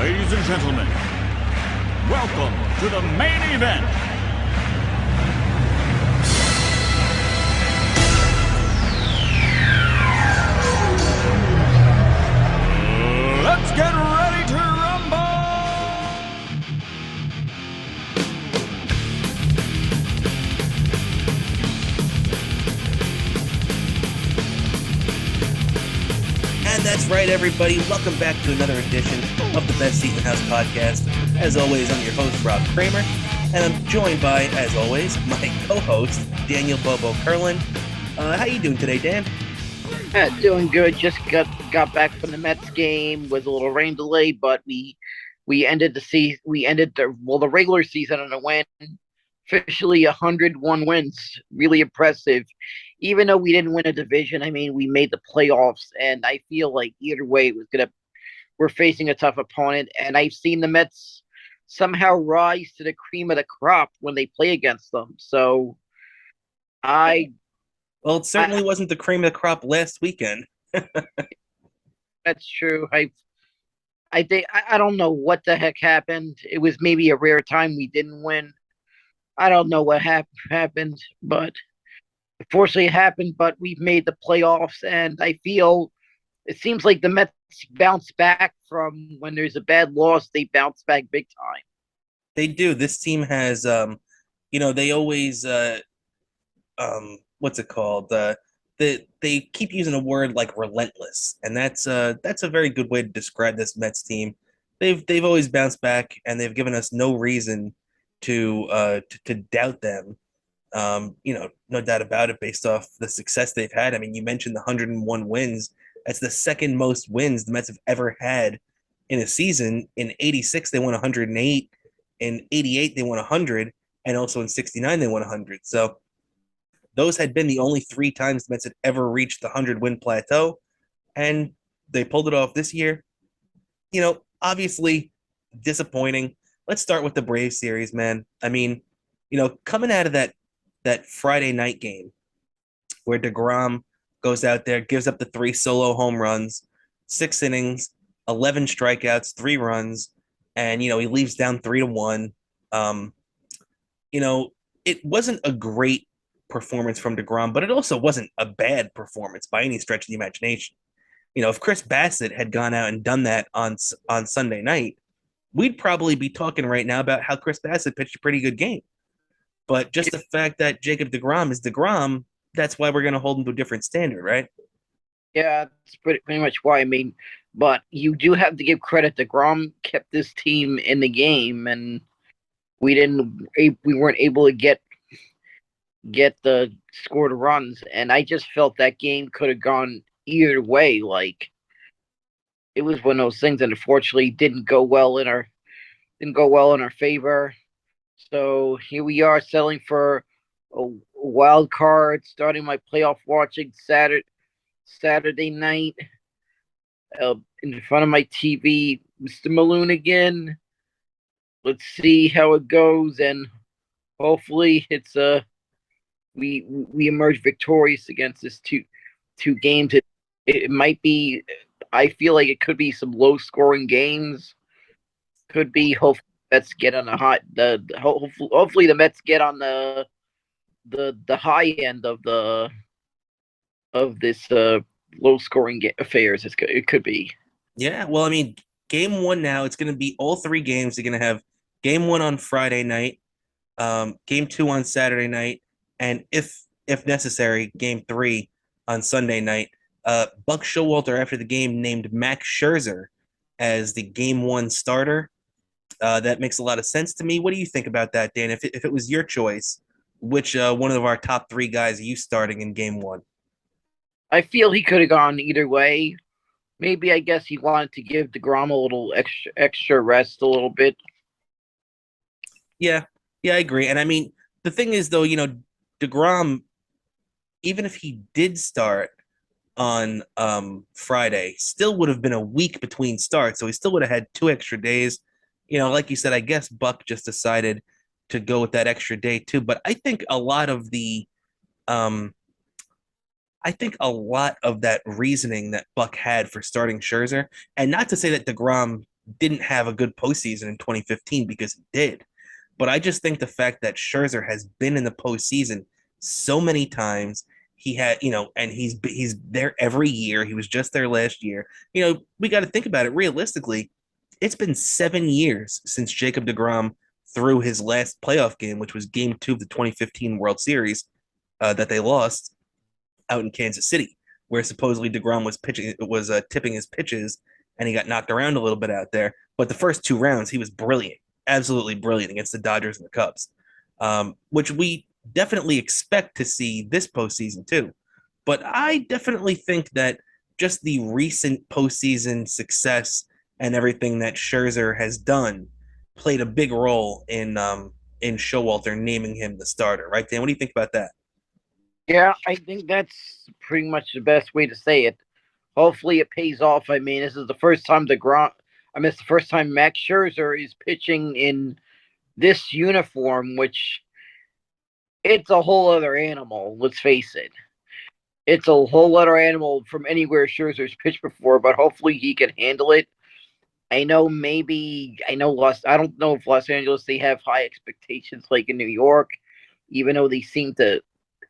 Ladies and gentlemen, welcome to the main event. Let's get ready to rumble! And that's right, everybody. Welcome back to another edition of the Best Seat in the House podcast. As always, I'm your host, Rob Cramer, and I'm joined by, as always, my co-host, Daniel Bobo Kurlan. How you doing today, Dan? Doing good. Just got back from the Mets game. Was a little rain delay, but we ended the regular season on a win. Officially 101 wins. Really impressive. Even though we didn't win a division, I mean, we made the playoffs, and I feel like either way we're facing a tough opponent, and I've seen the Mets somehow rise to the cream of the crop when they play against them. So Well, it certainly wasn't the cream of the crop last weekend. that's true. I think I don't know what the heck happened. It was maybe a rare time we didn't win. I don't know what happened, but unfortunately it happened. But we've made the playoffs, and I feel it seems like the Mets bounce back from when there's a bad loss. They bounce back big time. They do. This team has, they always, what's it called? They keep using a word like relentless, and that's a very good way to describe this Mets team. They've always bounced back, and they've given us no reason to doubt them. No doubt about it, based off the success they've had. I mean, you mentioned the 101 wins. That's the second most wins the Mets have ever had in a season. In '86, they won 108. In '88, they won 100, and also in '69, they won 100. So those had been the only three times the Mets had ever reached the 100-win plateau, and they pulled it off this year. Obviously disappointing. Let's start with the Braves series, man. I mean, coming out of that Friday night game where DeGrom goes out there, gives up the 3 solo home runs, 6 innings, 11 strikeouts, 3 runs, and he leaves down 3-1. It wasn't a great performance from DeGrom, but it also wasn't a bad performance by any stretch of the imagination. If Chris Bassett had gone out and done that on Sunday night, we'd probably be talking right now about how Chris Bassett pitched a pretty good game. But just the fact that Jacob DeGrom is DeGrom, that's why we're going to hold him to a different standard, right? Yeah, that's pretty much why. I mean, but you do have to give credit. DeGrom kept this team in the game, and we weren't able to get the scored runs, and I just felt that game could have gone either way. Like, it was one of those things that unfortunately didn't go well in our favor. So here we are selling for a wild card, starting my playoff watching Saturday night in front of my TV. Mr. Maloon again. Let's see how it goes, and hopefully we emerge victorious against this two games. It might be. I feel like it could be some low scoring games. Could be. Hopefully, Mets get on hopefully the Mets get on the high end of this low scoring affairs. It could be. Yeah, well, I mean, game one now, it's going to be all 3 games. They're going to have game 1 on Friday night, game 2 on Saturday night, and if necessary, game 3 on Sunday night. Buck Showalter, after the game, named Max Scherzer as the game 1 starter. That makes a lot of sense to me. What do you think about that, Dan? If it was your choice, which one of our top 3 guys are you starting in game 1? I feel he could have gone either way. Maybe I guess he wanted to give DeGrom a little extra rest a little bit. Yeah, I agree. And I mean, the thing is, though, DeGrom, even if he did start on Friday, still would have been a week between starts. So he still would have had 2 extra days. Like you said, I guess Buck just decided to go with that extra day too. But I think a lot of that reasoning that Buck had for starting Scherzer, and not to say that DeGrom didn't have a good postseason in 2015 because he did. But I just think the fact that Scherzer has been in the postseason so many times, he had, and he's there every year. He was just there last year. We got to think about it realistically. It's been 7 years since Jacob DeGrom threw his last playoff game, which was Game 2 of the 2015 World Series that they lost out in Kansas City, where supposedly DeGrom was tipping his pitches, and he got knocked around a little bit out there. But the first 2 rounds, he was brilliant, absolutely brilliant against the Dodgers and the Cubs, which we definitely expect to see this postseason too. But I definitely think that just the recent postseason success and everything that Scherzer has done played a big role in Showalter naming him the starter, right, Dan? What do you think about that? Yeah, I think that's pretty much the best way to say it. Hopefully, it pays off. I mean, this is the first time it's the first time Max Scherzer is pitching in this uniform, which it's a whole other animal. Let's face it. It's a whole other animal from anywhere Scherzer's pitched before, but hopefully he can handle it. I know I don't know if Los Angeles, they have high expectations like in New York, even though they seem to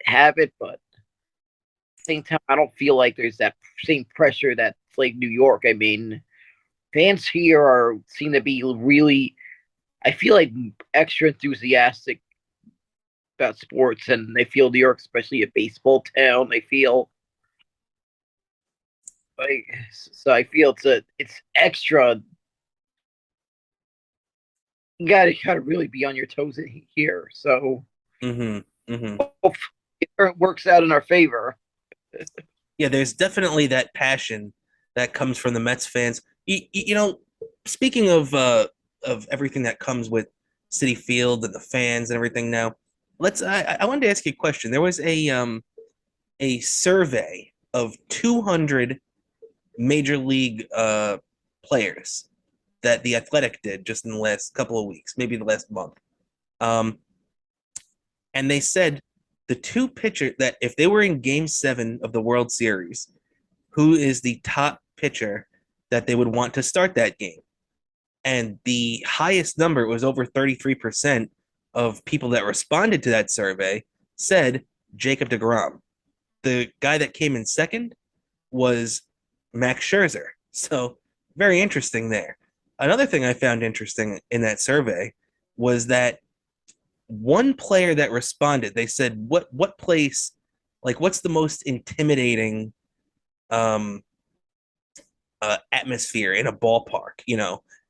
have it, but at the same time, I don't feel like there's that same pressure that's like New York. I mean, fans here seem to be really, I feel like, extra enthusiastic about sports, and they feel New York, especially a baseball town. They feel like, so I feel it's extra. You gotta really be on your toes here. So hopefully it works out in our favor. Yeah, there's definitely that passion that comes from the Mets fans. Speaking of everything that comes with City Field and the fans and everything. Now, I wanted to ask you a question. There was a survey of 200 major league players that the Athletic did just in the last couple of weeks, maybe the last month. And they said the two pitchers that if they were in Game 7 of the World Series, who is the top pitcher that they would want to start that game? And the highest number was over 33% of people that responded to that survey said Jacob DeGrom. The guy that came in second was Max Scherzer. So very interesting there. Another thing I found interesting in that survey was that one player that responded, they said, what place, like what's the most intimidating atmosphere in a ballpark?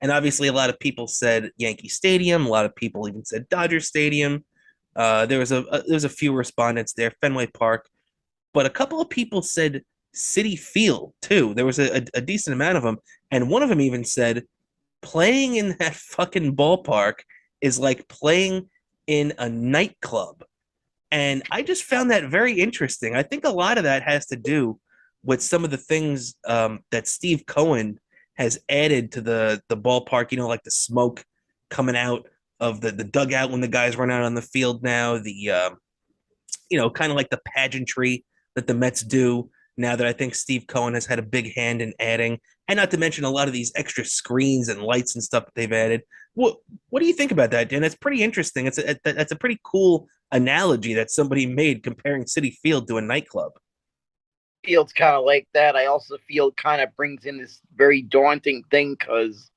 And obviously a lot of people said Yankee Stadium, a lot of people even said Dodger Stadium. There was a few respondents there, Fenway Park, but a couple of people said City Field too. There was a decent amount of them, and one of them even said playing in that fucking ballpark is like playing in a nightclub. And I just found that very interesting. I think a lot of that has to do with some of the things that Steve Cohen has added to the ballpark, like the smoke coming out of the dugout when the guys run out on the field now, the kind of like the pageantry that the Mets do now that I think Steve Cohen has had a big hand in adding, and not to mention a lot of these extra screens and lights and stuff that they've added. What do you think about that, Dan? That's pretty interesting. That's a pretty cool analogy that somebody made comparing City Field to a nightclub. Field's kind of like that. I also feel kind of brings in this very daunting thing because,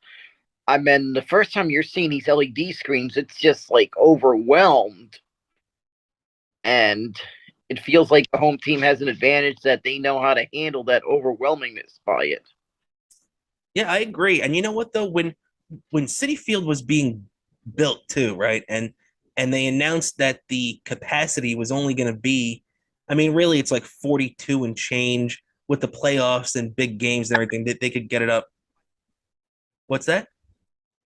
I mean, the first time you're seeing these LED screens, it's just like overwhelmed. And it feels like the home team has an advantage that they know how to handle that overwhelmingness by it. Yeah, I agree. And you know what though, when City Field was being built too, right? And they announced that the capacity was only going to be, I mean, really it's like 42 and change with the playoffs and big games and everything that they could get it up. What's that?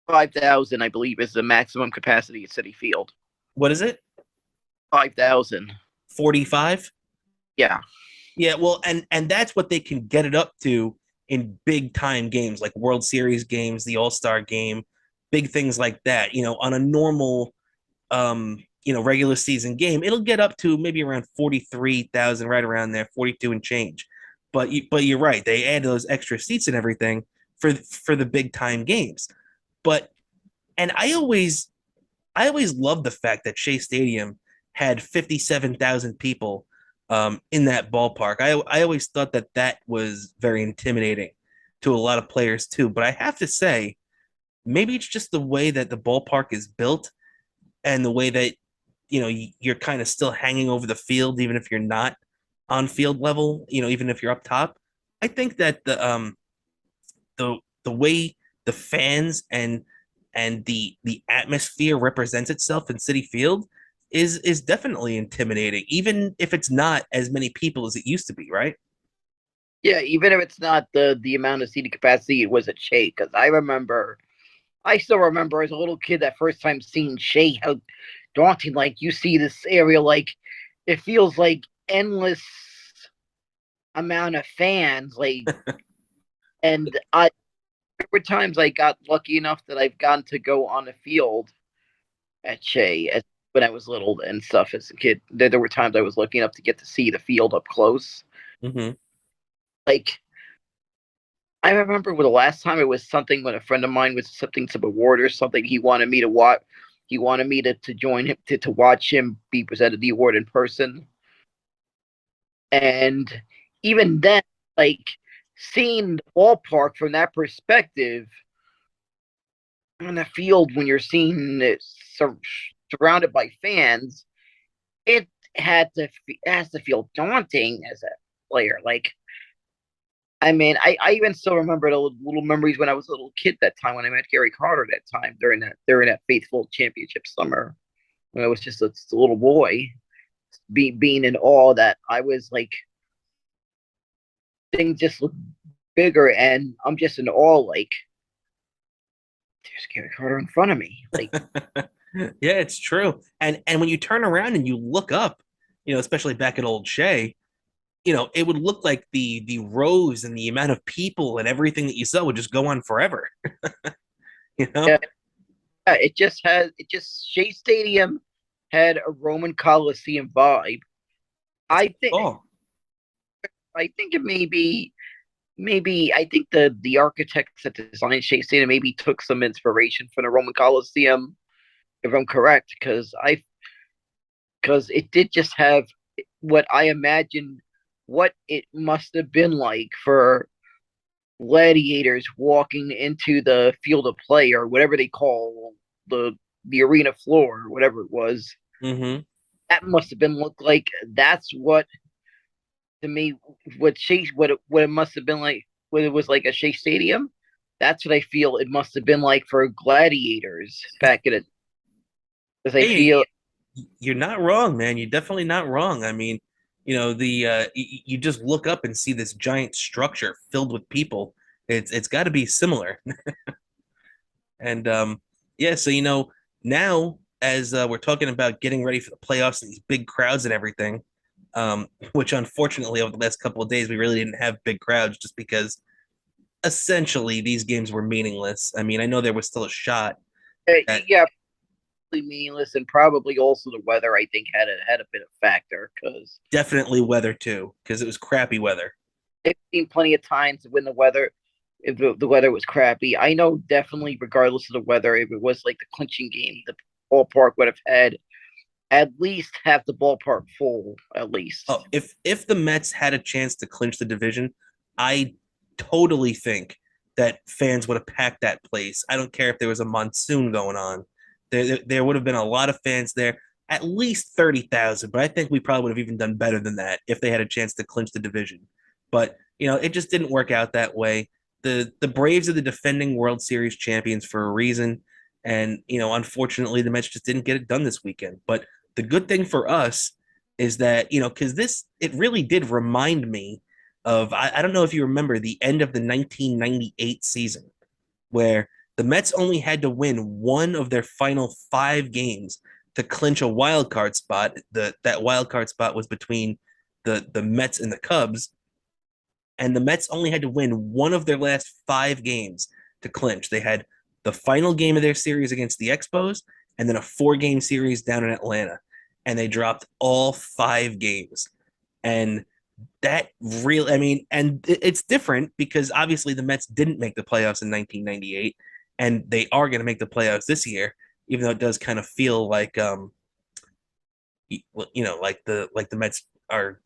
5,000, I believe, is the maximum capacity at City Field. What is it? 5,000. 45? Yeah. Yeah, well, and that's what they can get it up to in big time games like World Series games, the All-Star game, big things like that. On a normal regular season game, it'll get up to maybe around 43,000, right around there, 42 and change. But you're right, they add those extra seats and everything. for the big time games. But and I always loved the fact that Shea Stadium had 57,000 people in that ballpark. I always thought that that was very intimidating to a lot of players too. But I have to say, maybe it's just the way that the ballpark is built and the way that you're kind of still hanging over the field, even if you're not on field level. Even if you're up top. I think that the way the fans and the atmosphere represents itself in City Field is definitely intimidating, even if it's not as many people as it used to be, right? Yeah, even if it's not the amount of seating capacity it was at Shea, because I still remember as a little kid that first time seeing Shea, how daunting. Like you see this area, like it feels like endless amount of fans. Like, and there were times I got lucky enough that I've gotten to go on the field at Shea when I was little and stuff as a kid. There were times I was lucky enough to get to see the field up close. Mm-hmm. Like I remember the last time it was something when a friend of mine was accepting some award or something. He wanted me to watch. He wanted me to join him to watch him be presented the award in person. And even then, like seeing the ballpark from that perspective on the field when you're seeing it surrounded by fans, it has to feel daunting as a player. Like I mean, I even still remember the little memories when I was a little kid that time when I met Gary Carter that time during that faithful championship summer when I was just a little boy, being in awe that I was like things just look bigger and I'm just in awe like there's Gary Carter in front of me. Like Yeah, it's true. And when you turn around and you look up, especially back at Old Shea, it would look like the rows and the amount of people and everything that you saw would just go on forever. You know? yeah, it just Shea Stadium had a Roman Coliseum vibe. I think Oh, I think it maybe I think the architects that designed Shea Stadium maybe took some inspiration from the Roman Coliseum, if I'm correct, because it did just have what I imagine what it must have been like for gladiators walking into the field of play or whatever they call the the arena floor or whatever it was. mm-hmm. That must have been look like that's what to me what it must have been like what it was like a Shea Stadium. That's what I feel it must have been like for gladiators back in it. Because I Hey, feel you're not wrong, man. You're definitely not wrong. I mean, you just look up and see this giant structure filled with people. It's got to be similar. And yeah, so now as we're talking about getting ready for the playoffs and these big crowds and everything, which unfortunately over the last couple of days we really didn't have big crowds just because essentially these games were meaningless. I mean, I know there was still a shot at yeah, probably meaningless and probably also the weather. I think had a bit of factor because definitely weather too, because it was crappy weather. I've seen plenty of times when if the weather was crappy. I know definitely, regardless of the weather, if it was like the clinching game, the ballpark would have had at least half the ballpark full, at least. Oh, if the Mets had a chance to clinch the division, I totally think that fans would have packed that place. I don't care if there was a monsoon going on. There would have been a lot of fans there, at least 30,000, but I think we probably would have even done better than that if they had a chance to clinch the division. But, it just didn't work out that way. The Braves are the defending World Series champions for a reason, and, unfortunately the Mets just didn't get it done this weekend. But the good thing for us is that because it really did remind me of I don't know if you remember the end of the 1998 season where the Mets only had to win one of their final 5 games to clinch a wild card spot. That wild card spot was between the Mets and the Cubs, and the Mets only had to win one of their last 5 games to clinch. They had the final game of their series against the Expos, and then a 4-game series down in Atlanta, and they dropped all 5 games. And that really, I mean, and it's different because obviously the Mets didn't make the playoffs in 1998, and they are going to make the playoffs this year, even though it does kind of feel like, like the Mets are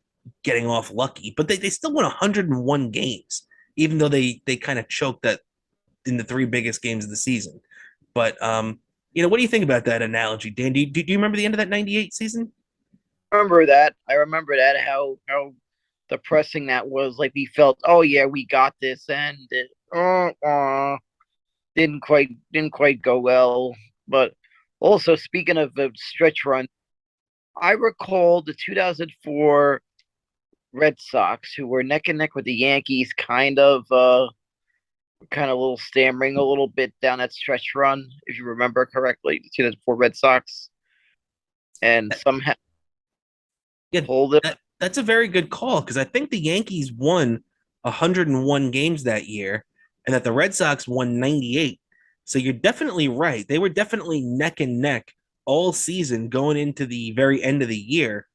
getting off lucky, but they still won 101 games, even though they kind of choked that in the three biggest games of the season. But what do you think about that analogy, Dan? Do you remember the end of that 98 season? Remember that. I remember that how depressing that was. Like we felt, oh yeah, we got this, and it didn't quite go well. But also speaking of the stretch run, I recall the 2004 Red Sox who were neck and neck with the Yankees, kind of a little stammering a little bit down that stretch run, if you remember correctly, the 2004 Red Sox, and somehow Yeah, pulled it. that's a very good call because I think the Yankees won 101 games that year, and that the Red Sox won 98. So you're definitely right. They were definitely neck and neck all season going into the very end of the year.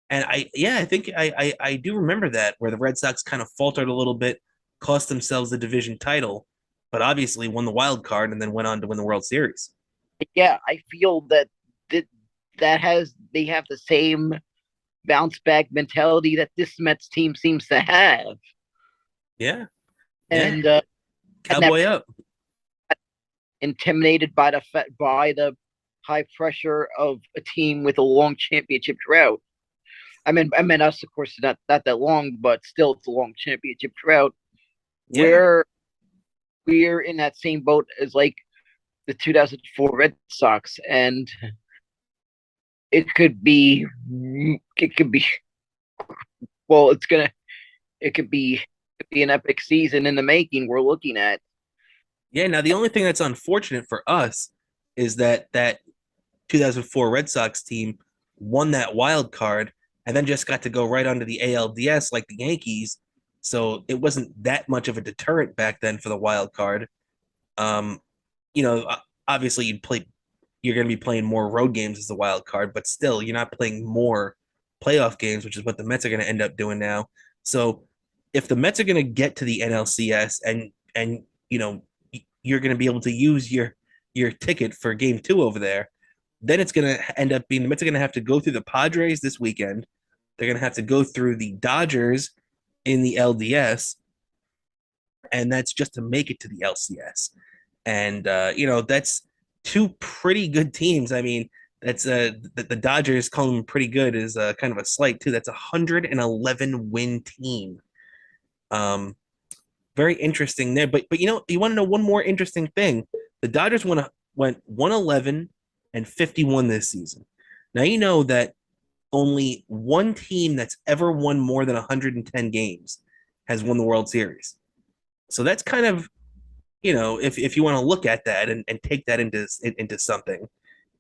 And I think I do remember that where the Red Sox kind of faltered a little bit, cost themselves the division title, but obviously won the wild card and then went on to win the World Series. Yeah, I feel that that has they have the same bounce back mentality that this Mets team seems to have, Yeah, yeah, and that cowboy up. intimidated by the high pressure of a team with a long championship drought. I mean us, of course, not that long, but still, it's a long championship drought. Yeah, We're in that same boat as like the 2004 Red Sox, and it could be, it could be, well, it could be an epic season in the making. We're looking at. yeah. Now the only thing that's unfortunate for us is that 2004 Red Sox team won that wild card and then just got to go right onto the ALDS like the Yankees. So it wasn't that much of a deterrent back then for the wild card. Um, Obviously you're going to be playing more road games as the wild card, but still you're not playing more playoff games, which is what the Mets are going to end up doing now. So if the Mets are going to get to the NLCS and you're going to be able to use your ticket for game 2 over there, then it's going to end up being the Mets are going to have to go through the Padres this weekend. They're going to have to go through the Dodgers in the LDS, and that's just to make it to the LCS. And that's two pretty good teams. I mean, that's the Dodgers calling them pretty good is kind of a slight too. That's a 111 win team. Um, Very interesting there. But you want to know one more interesting thing? The Dodgers went 111 and 51 this season. Now you know that only one team that's ever won more than 110 games has won the World Series. So that's kind of if you want to look at that and take that into something,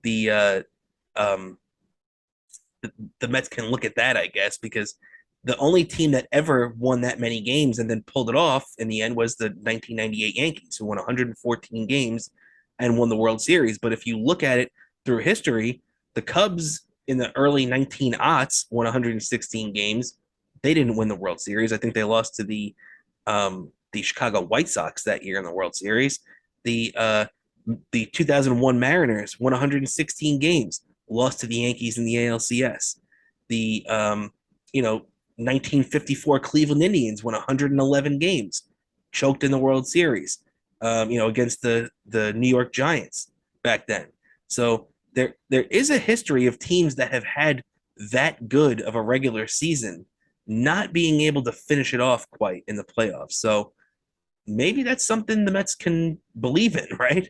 the um the Mets can look at that, I guess, because the only team that ever won that many games and then pulled it off in the end was the 1998 Yankees, who won 114 games and won the World Series. But if you look at it through history, the Cubs in the early 19 aughts won 116 games. They didn't win the World Series. I think they lost to the Chicago White Sox that year in the World Series. The 2001 Mariners won 116 games, lost to the Yankees in the ALCS. The 1954 Cleveland Indians won 111 games, choked in the World Series. Against the New York Giants back then. So there is a history of teams that have had that good of a regular season not being able to finish it off quite in the playoffs. So maybe that's something the Mets can believe in, right?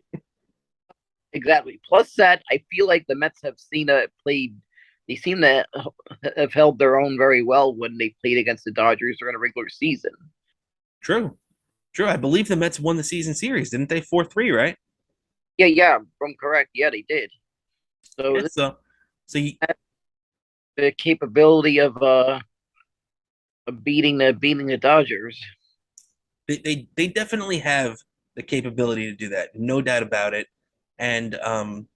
Exactly. Plus that, I feel like the Mets have seen a played. They seem to have held their own very well when they played against the Dodgers during a regular season. True. True. I believe the Mets won the season series, didn't they? 4-3, right? Yeah, yeah, I'm correct. Yeah, they did. So Yeah, this so you, the capability of beating the Dodgers. they definitely have the capability to do that, no doubt about it. And the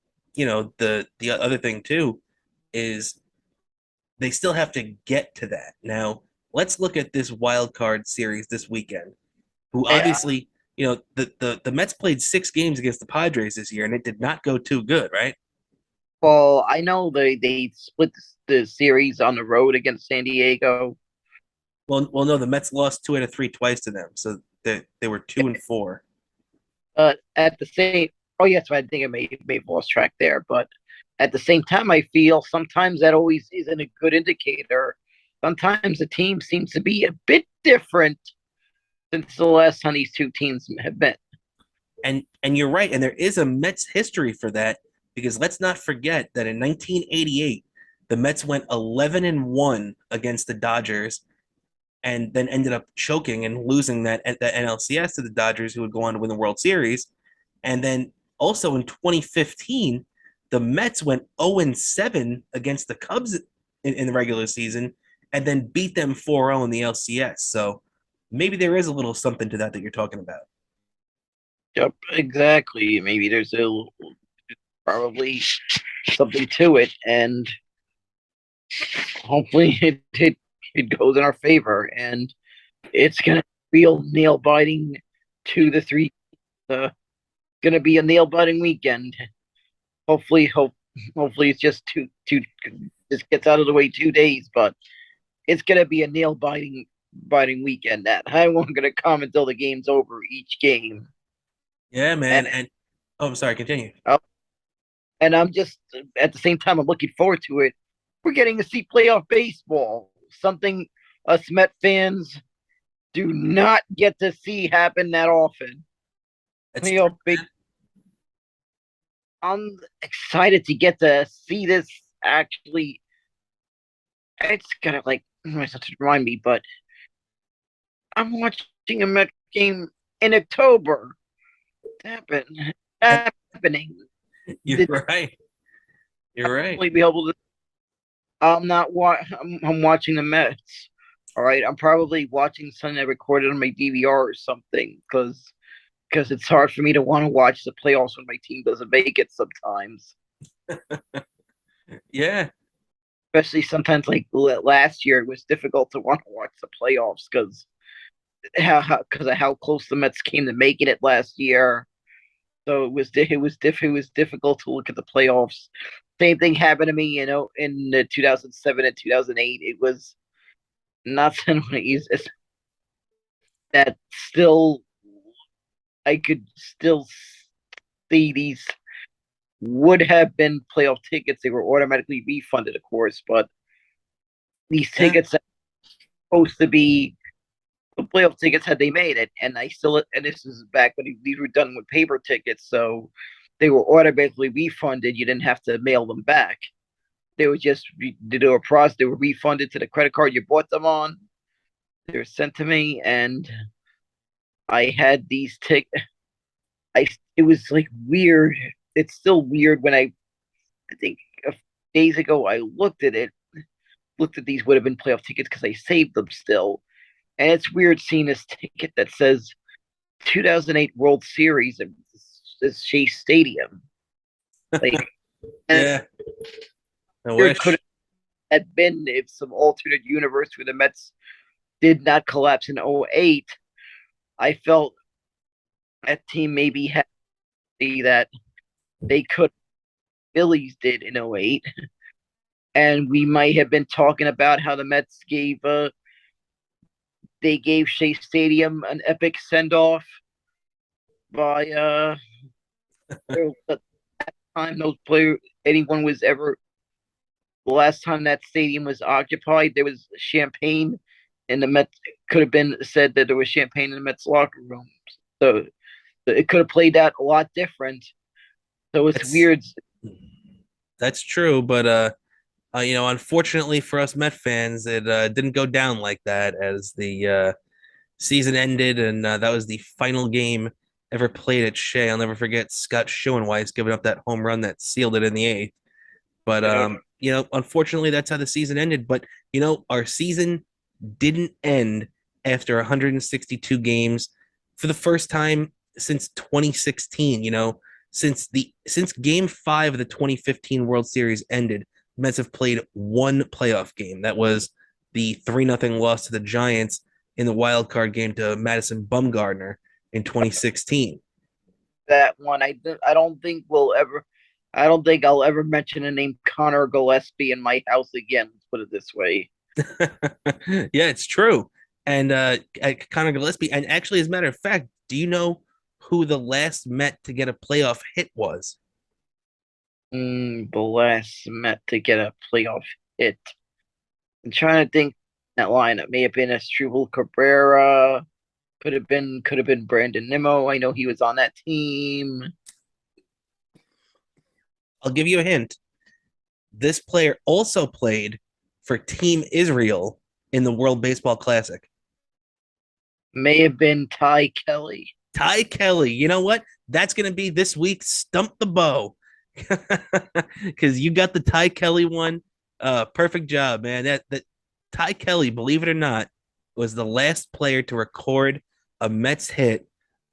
other thing too is they still have to get to that. Now, let's look at this wild card series this weekend. Who Yeah. obviously, the Mets played 6 games against the Padres this year, and it did not go too good, right? Well, I know they split the series on the road against San Diego. No, the Mets lost 2 out of 3 twice to them, so they were 2-4. At the same, oh yes, I think I may have lost track there, but at the same time, I feel sometimes that always isn't a good indicator. Sometimes the team seems to be a bit different since the last time these two teams have met. And you're right, and there is a Mets history for that because let's not forget that in 1988, the Mets went 11-1 against the Dodgers, and then ended up choking and losing that NLCS to the Dodgers, who would go on to win the World Series. And then also in 2015, the Mets went 0-7 against the Cubs in the regular season, and then beat them 4-0 in the LCS. So maybe there is a little something to that you're talking about. Yep, exactly. Maybe there's probably something to it, and hopefully it goes in our favor, and it's gonna feel nail biting to the three. Gonna be a nail biting weekend. Hopefully it's just two just gets out of the way 2 days, but it's gonna be a nail biting weekend. That I won't gonna come until the game's over each game. Yeah, man. And oh, I'm sorry. Continue. And I'm just at the same time I'm looking forward to it. We're getting to see playoff baseball, something us Met fans do not get to see happen that often. Playoff baseball. I'm excited to get to see this actually. It's gonna to remind me, but I'm watching a Met game in October. Happening. You're right. You're right. Be able to. I'm not. I'm watching the Mets. All right. I'm probably watching something I recorded on my DVR or something because it's hard for me to want to watch the playoffs when my team doesn't make it sometimes. Yeah. Especially sometimes like last year, it was difficult to want to watch the playoffs because of how close the Mets came to making it last year. So it was difficult to look at the playoffs. Same thing happened to me, in 2007 and 2008. It was not so easy. That still, I could still see these would have been playoff tickets. They were automatically refunded, of course, but these tickets are supposed to be the playoff tickets had they made it, and this is back when these were done with paper tickets, so they were automatically refunded. You didn't have to mail them back. They were just they were processed. They were refunded to the credit card you bought them on. They were sent to me, and I had these tickets. It was like weird. It's still weird when I think a few days ago I looked at it. Looked at these would have been playoff tickets because I saved them still. And it's weird seeing this ticket that says 2008 World Series at this Shea Stadium. Like, yeah. I wish. Could have been if some alternate universe where the Mets did not collapse in 08. I felt that team maybe had that they could. Phillies did in 08. And we might have been talking about how the Mets gave Shea Stadium an epic send off by the time those players anyone was ever the last time that stadium was occupied, there was champagne and the Mets could have been said that there was champagne in the Mets locker room. So it could have played out a lot different. So it's weird. That's true, but unfortunately for us Met fans, it didn't go down like that as the season ended, and that was the final game ever played at Shea. I'll never forget Scott Schoenweiss giving up that home run that sealed it in the eighth. But unfortunately, that's how the season ended. But our season didn't end after 162 games for the first time since 2016. Since Game 5 of the 2015 World Series ended, Mets have played one playoff game. That was the 3-0 loss to the Giants in the wild card game to Madison Bumgarner in 2016. That one, I don't think we'll ever. I don't think I'll ever mention the name Connor Gillespie in my house again. Let's put it this way. Yeah, it's true. And Connor Gillespie, and actually, as a matter of fact, do you know who the last Met to get a playoff hit was? The last Met to get a playoff hit. I'm trying to think. That lineup may have been Asdrubal Cabrera. Could have been Brandon Nimmo. I know he was on that team. I'll give you a hint. This player also played for Team Israel in the World Baseball Classic. May have been Ty Kelly. Ty Kelly. You know what? That's going to be this week's Stump the Bow. Because you got the Ty Kelly one. Perfect job, man. That Ty Kelly, believe it or not, was the last player to record a Mets hit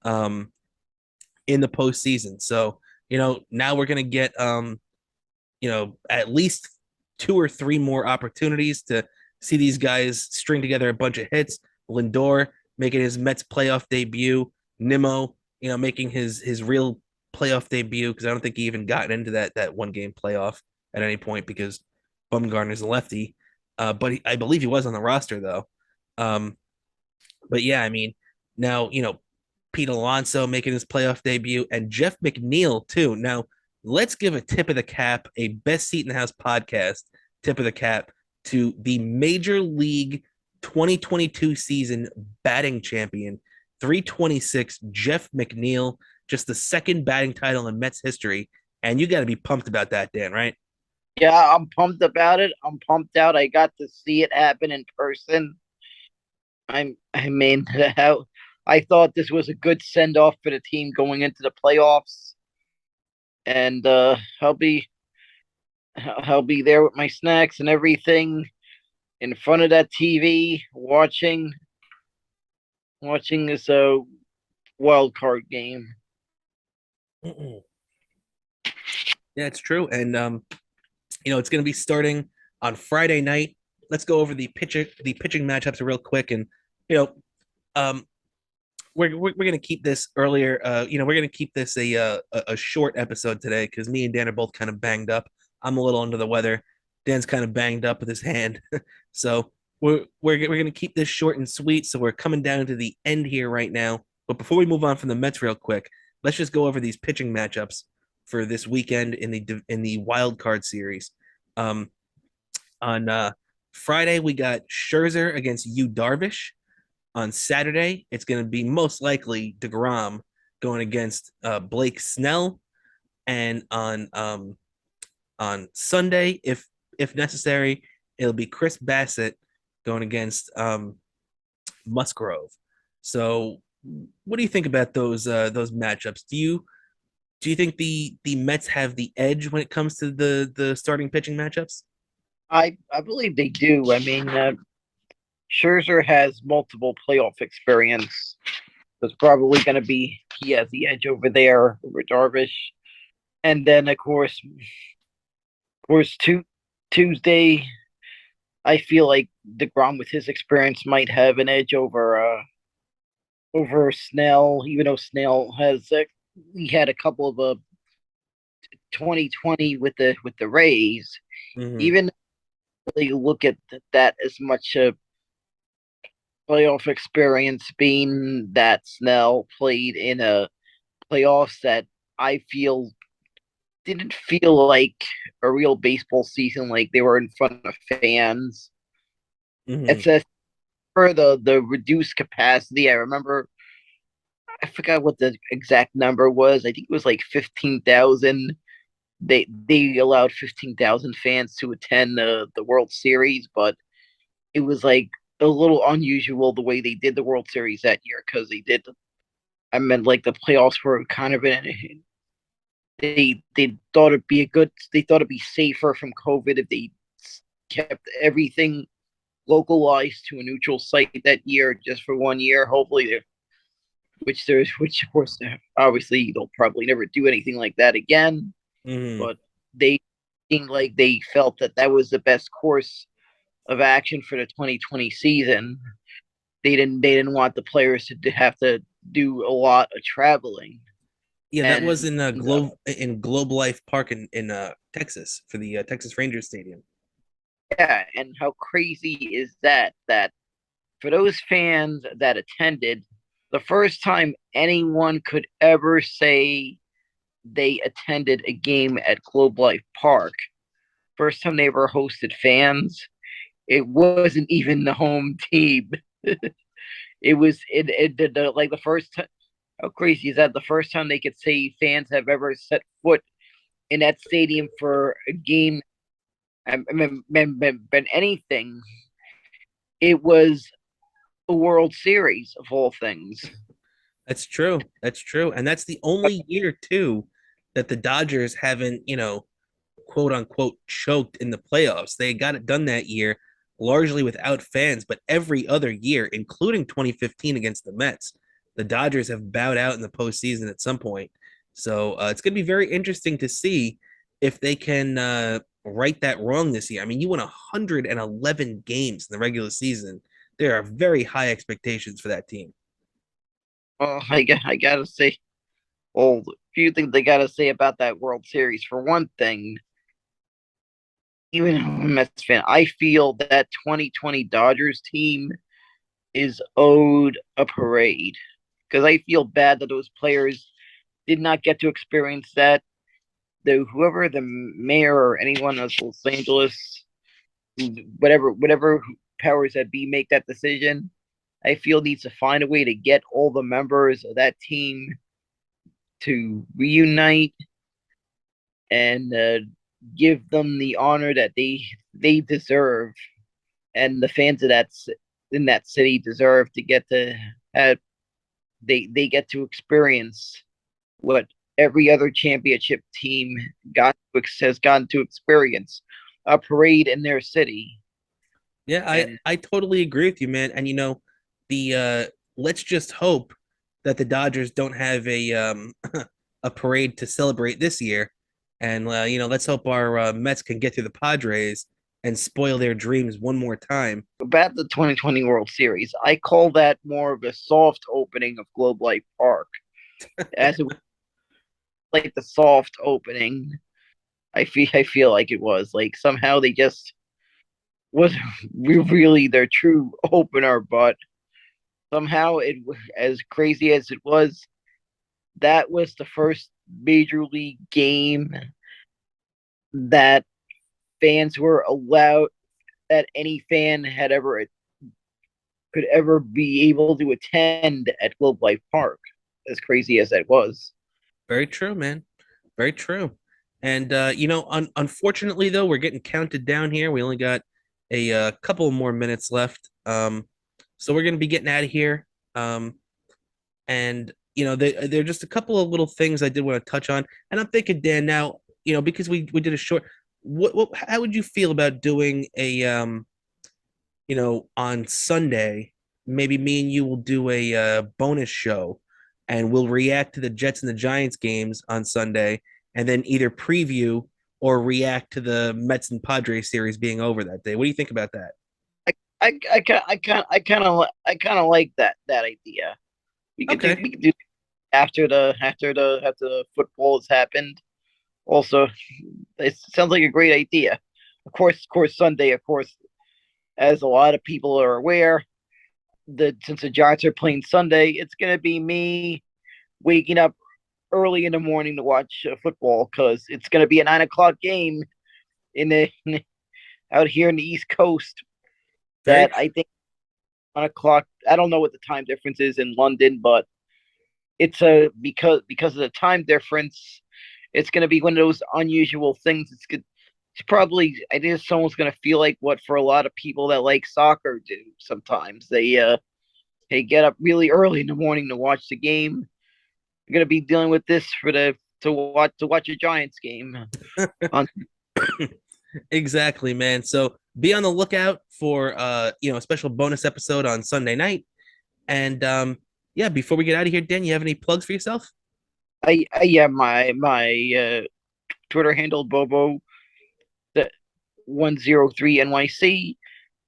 in the postseason. So, now we're going to get, at least 2 or 3 more opportunities to see these guys string together a bunch of hits. Lindor making his Mets playoff debut. Nimmo, making his real playoff debut, because I don't think he even got into that one game playoff at any point because Bumgarner's a lefty. But I believe he was on the roster though. But yeah, I mean, now Pete Alonso making his playoff debut and Jeff McNeil too. Now let's give a tip of the cap, a best seat in the house podcast tip of the cap to the Major League 2022 season batting champion, 326 Jeff McNeil, just the second batting title in Mets history. And you got to be pumped about that, Dan, right? Yeah, I'm pumped about it. I'm pumped out. I got to see it happen in person. I mean, how I thought this was a good send off for the team going into the playoffs, and I'll be there with my snacks and everything in front of that TV watching this wild card game. Mm-mm. Yeah, it's true, and it's going to be starting on Friday night. Let's go over the pitching matchups real quick, and um, we're going to keep this earlier. We're going to keep this a short episode today because me and Dan are both kind of banged up. I'm a little under the weather. Dan's kind of banged up with his hand, so we're going to keep this short and sweet. So we're coming down to the end here right now. But before we move on from the Mets real quick, let's just go over these pitching matchups for this weekend in the Wild Card Series. On Friday, we got Scherzer against Yu Darvish. On Saturday, it's going to be most likely DeGrom going against Blake Snell, and on Sunday, if necessary, it'll be Chris Bassett going against Musgrove. So, what do you think about those matchups? Do you think the Mets have the edge when it comes to the starting pitching matchups? I believe they do. I mean, Scherzer has multiple playoff experience. It's probably going to be he has the edge over there over Darvish, and then of course, Tuesday, I feel like DeGrom with his experience might have an edge over Snell, even though Snell has he had a couple of 2020 with the Rays. Mm-hmm. Even really look at that as much a playoff experience, being that Snell played in a playoffs that I feel didn't feel like a real baseball season, like they were in front of fans. Mm-hmm. It's a for the reduced capacity. I remember I forgot what the exact number was. I think it was like 15,000. They allowed 15,000 fans to attend the World Series, but it was like a little unusual the way they did the World Series that year because they did. I meant like the playoffs were kind of in. They thought it'd be They thought it'd be safer from COVID if they kept everything localized to a neutral site that year, just for 1 year. Hopefully, which of course obviously they'll probably never do anything like that again. Mm-hmm. But they seemed like they felt that was the best course of action for the 2020 season. They didn't want the players to have to do a lot of traveling. Yeah, that was And in Globe Life Park in Texas for the Texas Rangers Stadium. yeah, and how crazy is that? That for those fans that attended, the first time anyone could ever say they attended a game at Globe Life Park, first time they ever hosted fans, it wasn't even the home team. It was like the first time. How crazy is that? The first time they could say fans have ever set foot in that stadium for a game, been anything. It was a World Series of all things. That's true. That's true. And that's the only year too that the Dodgers haven't, quote unquote choked in the playoffs. They got it done that year largely without fans, but every other year, including 2015 against the Mets, the Dodgers have bowed out in the postseason at some point. So it's going to be very interesting to see if they can right that wrong this year. I mean, you won 111 games in the regular season. There are very high expectations for that team. Oh, I gotta say, well, a few things I gotta say about that World Series. For one thing, even though I'm a Mets fan, I feel that 2020 Dodgers team is owed a parade because I feel bad that those players did not get to experience that. Whoever the mayor or anyone of Los Angeles, whatever powers that be make that decision, I feel needs to find a way to get all the members of that team to reunite and give them the honor that they deserve, and the fans of that in that city deserve to get to have they get to experience what every other championship team has gotten to experience, a parade in their city. Yeah, And I totally agree with you, man. And the let's just hope that the Dodgers don't have a a parade to celebrate this year, and let's hope our Mets can get through the Padres and spoil their dreams one more time. about the 2020 World Series, I call that more of a soft opening of Globe Life Park, as it was like the soft opening. I feel like it was like somehow they just wasn't really their true opener, but somehow it, as crazy as it was, that was the first major league game that fans were allowed, that any fan had ever could ever be able to attend at Globe Life Park, as crazy as that was. Very true, man. Very true. And unfortunately though, we're getting counted down here. We only got a couple more minutes left. So we're gonna be getting out of here. And there are just a couple of little things I did want to touch on. And I'm thinking, Dan, now, because we did a short, what how would you feel about doing a on Sunday, maybe me and you will do a bonus show and we'll react to the Jets and the Giants games on Sunday and then either preview or react to the Mets and Padres series being over that day. What do you think about that? I kind of like that idea. Okay. We could do after the football has happened. Also, it sounds like a great idea. Of course, Sunday, of course, as a lot of people are aware, since the Giants are playing Sunday, it's gonna be me waking up early in the morning to watch football because it's gonna be a 9 o'clock game out here in the East Coast. Very That I think 1 o'clock. I don't know what the time difference is in London, but it's a because of the time difference. It's gonna be one of those unusual things. It's probably I think someone's gonna feel like what for a lot of people that like soccer do sometimes. They get up really early in the morning to watch the game. You're gonna be dealing with this for the to watch a Giants game. On exactly, man. So be on the lookout for a special bonus episode on Sunday night. And yeah, before we get out of here, Dan, you have any plugs for yourself? I yeah, my Twitter handle Bobo the 103 NYC.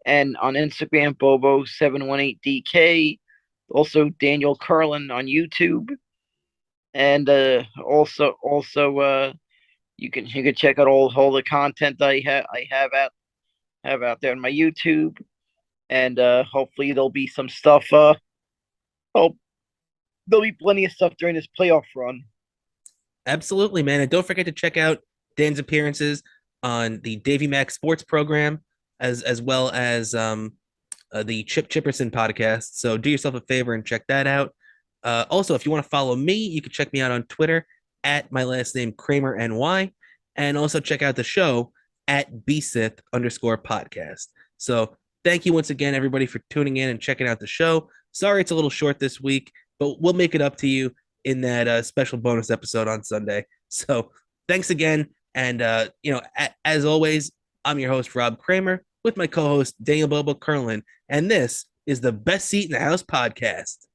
and on Instagram, Bobo718DK. Also, Daniel Kurlan on YouTube, and also you can check out all the content I have out there on my YouTube, and hopefully there'll be some stuff. Oh, there'll be plenty of stuff during this playoff run. Absolutely, man. And don't forget to check out Dan's appearances on the Davy Mac Sports program, as well as the Chip Chipperson podcast. So do yourself a favor and check that out. Also, if you want to follow me, you can check me out on Twitter at my last name Cramer NY, and also check out the show at bsith_podcast. So thank you once again, everybody, for tuning in and checking out the show. Sorry it's a little short this week, but we'll make it up to you in that special bonus episode on Sunday. So thanks again. And, as always, I'm your host, Rob Cramer, with my co host, Daniel Bobo Kurlan. And this is the Best Seat in the House podcast.